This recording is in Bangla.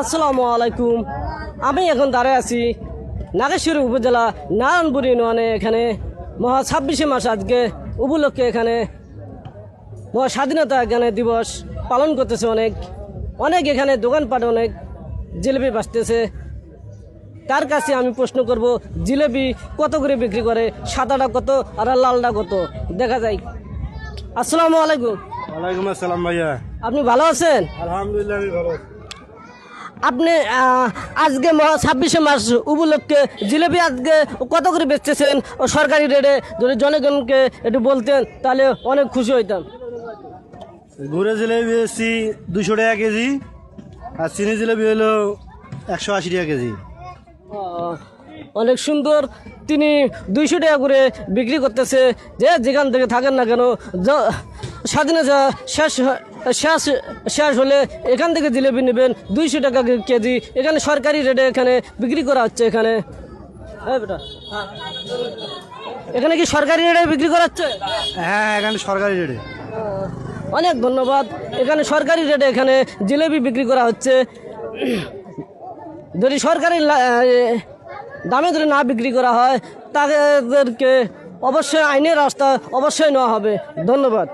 আসসালামু আলাইকুম। আমি এখন দাঁড়িয়ে আছি নাগেশ্বরী উপজেলা নারায়ণপুর ইউনিয়নে। এখানে মহা 26শে মাস আজকে উপলক্ষে এখানে মহা স্বাধীনতা এখানে দিবস পালন করতেছে। অনেক এখানে দোকানপাট অনেক জিলেপি বাঁচতেছে। তার কাছে আমি প্রশ্ন করব, জিলেপি কত করে বিক্রি করে? সাদাটা কত আর লালটা কত? দেখা যায়। আসসালামু আলাইকুম। ওয়ালাইকুম আসসালাম ভাইয়া। আপনি ভালো আছেন? আলহামদুলিল্লাহ আমি ভালো আছি। আপনি আজকে 26শে মাস উপলক্ষে জিলেপি আজকে কত করে বেচতেছেন ও সরকারি রেটে? যদি জনগণকে একটু বলতেন তাহলে অনেক খুশি হইতাম। গুড়ে জিলেবি বেশি 200 টাকা কেজি, আর চিনি জিলেবি হলো 180 টাকা কেজি। অনেক সুন্দর। তিনি 200 টাকা করে বিক্রি করতেছে। যেখান থেকে থাকেন না কেন, স্বাধীনতা শেষ হলে এখান থেকে জিলেপি নেবেন 200 টাকা কেজি। এখানে সরকারি রেটে এখানে বিক্রি করা হচ্ছে। এখানে বেটা, এখানে কি সরকারি রেটে বিক্রি করা হচ্ছে? হ্যাঁ, এখানে সরকারি রেটে। অনেক ধন্যবাদ। এখানে সরকারি রেটে এখানে জিলেপি বিক্রি করা হচ্ছে। যদি সরকারি দামে যদি না বিক্রি করা হয় তাদেরকে অবশ্যই আইনের রাস্তা অবশ্যই নেওয়া হবে। ধন্যবাদ।